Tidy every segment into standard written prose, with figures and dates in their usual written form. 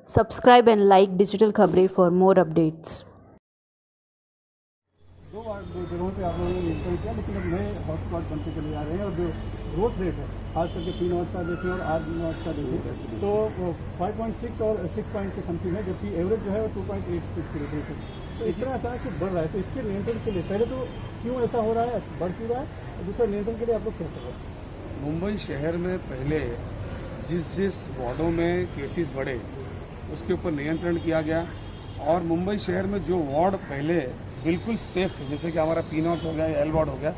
Subscribe and like Digital Khabri for more updates. दो जगहों पे आप लोगों ने नियंत्रण किया, लेकिन अब नए हॉटस्पॉट बनते चले जा रहे हैं और जो ग्रोथ रेट है खास करके 3 नॉट का देखें और 8 नॉट का देखें तो 5.6 और 6 पॉइंट के समथिंग है, जबकि एवरेज जो है वो 2.8 के रेट है। तो इस तरह अचानक से बढ़ रहा है, तो इसके नियंत्रण के लिए पहले तो क्यों ऐसा हो रहा है, बढ़ क्यों रहा है, और दूसरा नियंत्रण के लिए आप लोग क्या कर रहे हैं? मुंबई शहर में पहले जिस वार्डों में केसेस बढ़े उसके ऊपर नियंत्रण किया गया, और मुंबई शहर में जो वार्ड पहले बिल्कुल सेफ थे, जैसे कि हमारा पी नॉट हो गया या एल वार्ड हो गया,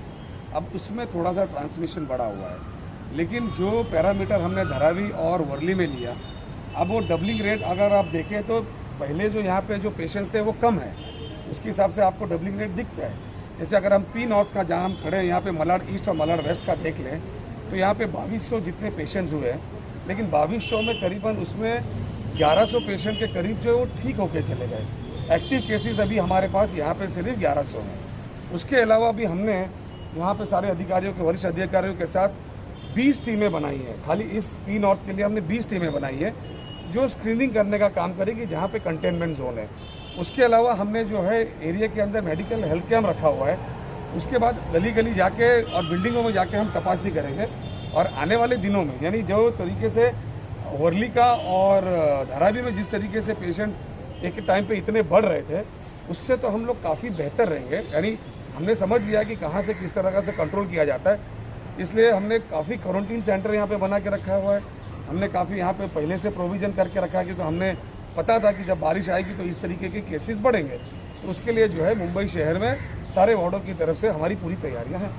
अब उसमें थोड़ा सा ट्रांसमिशन बढ़ा हुआ है। लेकिन जो पैरामीटर हमने धारावी और वर्ली में लिया, अब वो डबलिंग रेट अगर आप देखें तो पहले जो यहाँ पे जो पेशेंट्स थे वो कम है, उसके हिसाब से आपको डबलिंग रेट दिखता है। जैसे अगर हम पी नॉर्थ का जहाँ हम खड़े हैं यहाँ पे मलाड ईस्ट और मलाड वेस्ट का देख लें तो यहाँ पे 2200 जितने पेशेंट्स हुए हैं, लेकिन 2200 में करीबन उसमें 1100 पेशेंट के करीब जो वो ठीक होके चले गए। एक्टिव केसेस अभी हमारे पास यहाँ पे सिर्फ 1100 हैं। उसके अलावा भी हमने यहाँ पे सारे अधिकारियों के वरिष्ठ अधिकारियों के साथ 20 टीमें बनाई हैं। खाली इस पी नॉर्थ के लिए हमने 20 टीमें बनाई है जो स्क्रीनिंग करने का काम करेगी जहाँ पे कंटेनमेंट जोन है। उसके अलावा हमने जो है एरिया के अंदर मेडिकल हेल्थ कैम्प रखा हुआ है। उसके बाद गली गली जाके और बिल्डिंगों में जाके हम तपासनी करेंगे, और आने वाले दिनों में यानी जो तरीके से वर्ली का और धारावी में जिस तरीके से पेशेंट एक टाइम पे इतने बढ़ रहे थे, उससे तो हम लोग काफ़ी बेहतर रहेंगे। यानी हमने समझ लिया कि कहाँ से किस तरह से कंट्रोल किया जाता है, इसलिए हमने काफ़ी क्वारंटीन सेंटर यहाँ पे बना के रखा हुआ है। हमने काफ़ी यहाँ पे पहले से प्रोविज़न करके रखा है, क्योंकि हमने पता था कि जब बारिश आएगी तो इस तरीके के केसेस बढ़ेंगे। तो उसके लिए जो है मुंबई शहर में सारे वार्डों की तरफ से हमारी पूरी तैयारियाँ हैं।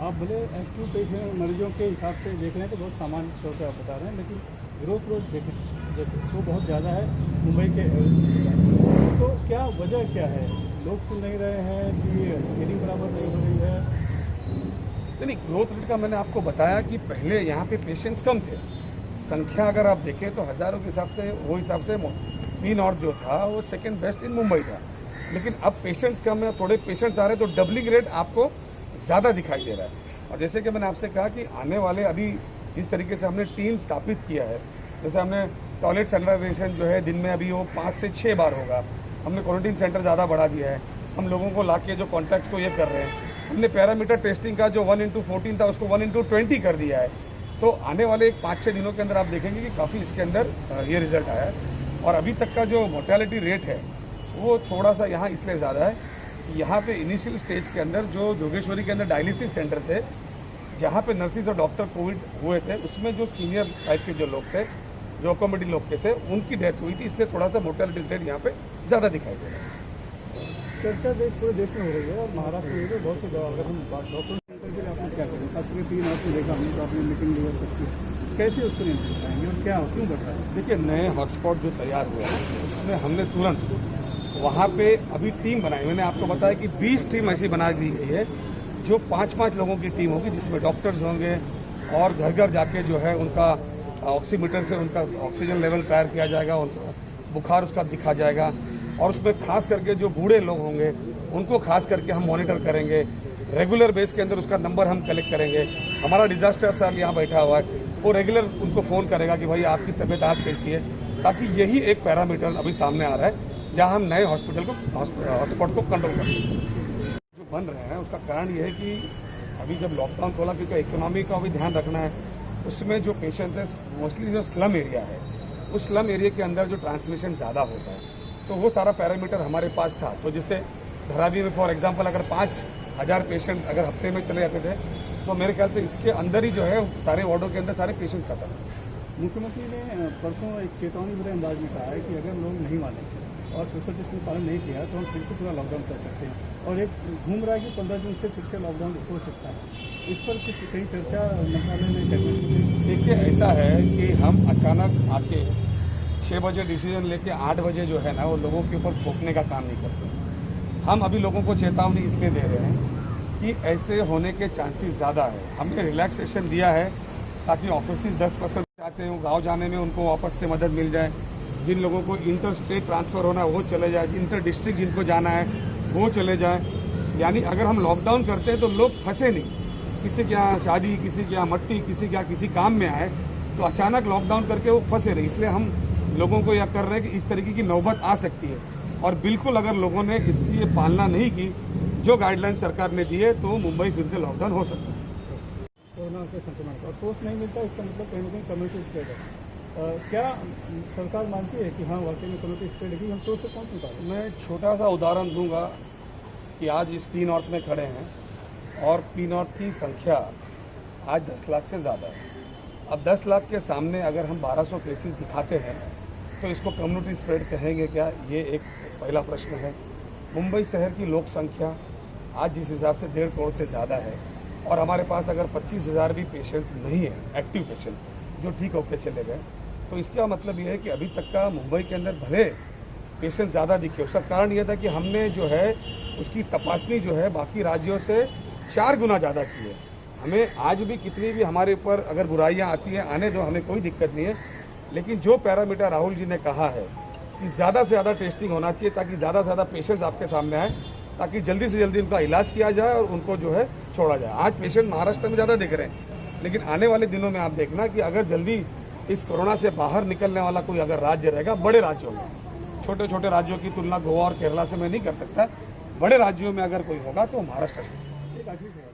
आप भले एक्टिव पेशेंट मरीजों के हिसाब से देख रहे हैं तो बहुत सामान्य तौर पर आप बता रहे हैं, लेकिन ग्रोथ रेट देखें जैसे तो बहुत ज़्यादा है मुंबई के। तो क्या वजह क्या है, लोग सुन नहीं रहे हैं कि स्क्रीनिंग बराबर नहीं हो रही है? नहीं, ग्रोथ रेट का मैंने आपको बताया कि पहले यहाँ पे पेशेंट्स कम थे। संख्या अगर आप देखें तो हज़ारों के हिसाब से वो हिसाब से पी नॉर्थ जो था वो सेकंड बेस्ट इन मुंबई था। लेकिन अब पेशेंट्स कम है, थोड़े पेशेंट्स आ रहे हैं तो डबलिंग रेट आपको ज़्यादा दिखाई दे रहा है। और जैसे कि मैंने आपसे कहा कि आने वाले अभी जिस तरीके से हमने टीम स्थापित किया है, जैसे हमने टॉयलेट सैनिटाइजेशन जो है दिन में अभी वो 5 से 6 बार होगा। हमने क्वारंटीन सेंटर ज़्यादा बढ़ा दिया है। हम लोगों को लाके जो कॉन्टैक्ट्स को ये कर रहे हैं। हमने पैरामीटर टेस्टिंग का जो 1/14 था उसको 1/20 कर दिया है। तो आने वाले 5-6 दिनों के अंदर आप देखेंगे कि काफ़ी इसके अंदर ये रिजल्ट आया है। और अभी तक का जो मोर्टेलिटी रेट है वो थोड़ा सा यहाँ इसलिए ज़्यादा है कि यहाँ पे इनिशियल स्टेज के अंदर जो जोगेश्वरी के अंदर डायलिसिस सेंटर थे, जहाँ पे नर्सिस और डॉक्टर कोविड हुए थे, उसमें जो सीनियर टाइप के जो लोग थे, जो कॉमेडी लोग के थे, उनकी डेथ हुई थी, इसलिए थोड़ा सा मोर्टेलिटी रेट यहाँ पे ज़्यादा दिखाई दे रहा है। चर्चा पूरे देश में हो रही है और महाराष्ट्र में भी बहुत से जगह, अगर हम डॉक्टर सेंटर के लिए आपने क्या करें, खास करके 3 नॉट में देखा हमने तो आपने मीटिंग ली हो सकती है, कैसे उसको नियंत्रित करेंगे और क्या क्यों बढ़ रहा है? देखिए, नए हॉटस्पॉट जो तैयार हुए हैं उसमें हमने तुरंत वहाँ पे अभी टीम बनाई। मैंने आपको बताया कि 20 टीम ऐसी बना दी गई है जो 5-5 लोगों की टीम होगी, जिसमें डॉक्टर्स होंगे और घर घर जाके जो है उनका ऑक्सीमीटर से उनका ऑक्सीजन लेवल ट्रायल किया जाएगा, उनका बुखार उसका दिखा जाएगा, और उसमें खास करके जो बूढ़े लोग होंगे उनको खास करके हम मॉनिटर करेंगे। रेगुलर बेस के अंदर उसका नंबर हम कलेक्ट करेंगे। हमारा डिजास्टर सर यहाँ बैठा हुआ है, वो रेगुलर उनको फ़ोन करेगा कि भाई आपकी तबीयत आज कैसी है, ताकि यही एक पैरामीटर अभी सामने आ रहा है जहाँ हम नए हॉटस्पॉट को कंट्रोल कर सकते हैं। जो बन रहे हैं उसका कारण ये है कि अभी जब लॉकडाउन खोला, क्योंकि इकोनॉमी का भी ध्यान रखना है, उसमें जो पेशेंट्स है मोस्टली जो स्लम एरिया है, उस स्लम एरिया के अंदर जो ट्रांसमिशन ज़्यादा होता है, तो वो सारा पैरामीटर हमारे पास था। तो जैसे धारावी में फॉर एग्जांपल अगर 5000 पेशेंट्स अगर हफ्ते में चले जाते थे, तो मेरे ख्याल से इसके अंदर ही जो है सारे वार्डों के अंदर सारे पेशेंट्स खत्म। मुख्यमंत्री ने परसों एक चेतावनी भरे अंदाज में कहा है कि अगर लोग नहीं माने और सोशल डिस्टेंस पालन नहीं किया तो हम फिर से पूरा लॉकडाउन कर सकते हैं, और एक घूम रहा है कि 15 दिन से फिर से लॉकडाउन हो सकता है। इस पर कुछ कई चर्चा मंत्रालय में करनी चाहिए। देखिए, ऐसा है कि हम अचानक आके 6 बजे डिसीजन लेके 8 बजे जो है ना वो लोगों के ऊपर थोपने का काम नहीं करते। हम अभी लोगों को चेतावनी इसलिए दे रहे हैं कि ऐसे होने के चांसेस ज़्यादा है। हमने रिलैक्सेशन दिया है ताकि ऑफिसेज 10% चाहते हैं वो गाँव जाने में उनको वापस से मदद मिल जाए। जिन लोगों को इंटर स्टेट ट्रांसफ़र होना है वो चले जाए, इंटर डिस्ट्रिक्ट जिनको जाना है वो चले जाए। यानी अगर हम लॉकडाउन करते हैं तो लोग फंसे नहीं, किसी के यहाँ शादी, किसी के यहाँ मट्टी, किसी के यहाँ किसी काम में आए तो अचानक लॉकडाउन करके वो फंसे रहे। इसलिए हम लोगों को यह कर रहे हैं कि इस तरीके की नौबत आ सकती है। और बिल्कुल अगर लोगों ने इसकी पालना नहीं की, जो गाइडलाइन सरकार ने दी है, तो मुंबई फिर से लॉकडाउन हो सकता है। कोरोना के संक्रमण का सोर्स नहीं मिलता, इसका मतलब कहीं ना कहीं कम्युनिटी स्प्रेड है। क्या सरकार मानती है कि हाँ वाकई में कम्युनिटी स्प्रेड है? हम सोच से कौन निकाल? मैं छोटा सा उदाहरण दूंगा कि आज इस पी नॉर्थ में खड़े हैं और पी नॉर्थ की संख्या आज 10 लाख से ज़्यादा है। अब 10 लाख के सामने अगर हम 1200 केसेस दिखाते हैं तो इसको कम्युनिटी स्प्रेड कहेंगे क्या? ये एक पहला प्रश्न है। मुंबई शहर की लोक संख्या आज जिस हिसाब से 1.5 करोड़ से ज़्यादा है और हमारे पास अगर 25,000 भी पेशेंट्स नहीं है, एक्टिव पेशेंट जो ठीक होकर चले गए, तो इसका मतलब ये है कि अभी तक का मुंबई के अंदर भले पेशेंट ज़्यादा दिखे, उसका कारण यह था कि हमने जो है उसकी तपासनी जो है बाकी राज्यों से 4 गुना ज़्यादा की है। हमें आज भी कितनी भी हमारे ऊपर अगर बुराइयां आती हैं, आने दो, हमें कोई दिक्कत नहीं है, लेकिन जो पैरामीटर राहुल जी ने कहा है कि ज़्यादा से ज़्यादा टेस्टिंग होना चाहिए ताकि ज़्यादा से ज़्यादा पेशेंट्स आपके सामने आए, ताकि जल्दी से जल्दी उनका इलाज किया जाए और उनको जो है छोड़ा जाए। आज पेशेंट महाराष्ट्र में ज़्यादा दिख रहे हैं, लेकिन आने वाले दिनों में आप देखना कि अगर जल्दी इस कोरोना से बाहर निकलने वाला कोई अगर राज्य रहेगा, बड़े राज्यों में, छोटे छोटे राज्यों की तुलना गोवा और केरला से मैं नहीं कर सकता, बड़े राज्यों में अगर कोई होगा तो महाराष्ट्र से। एक आखिरी सवाल,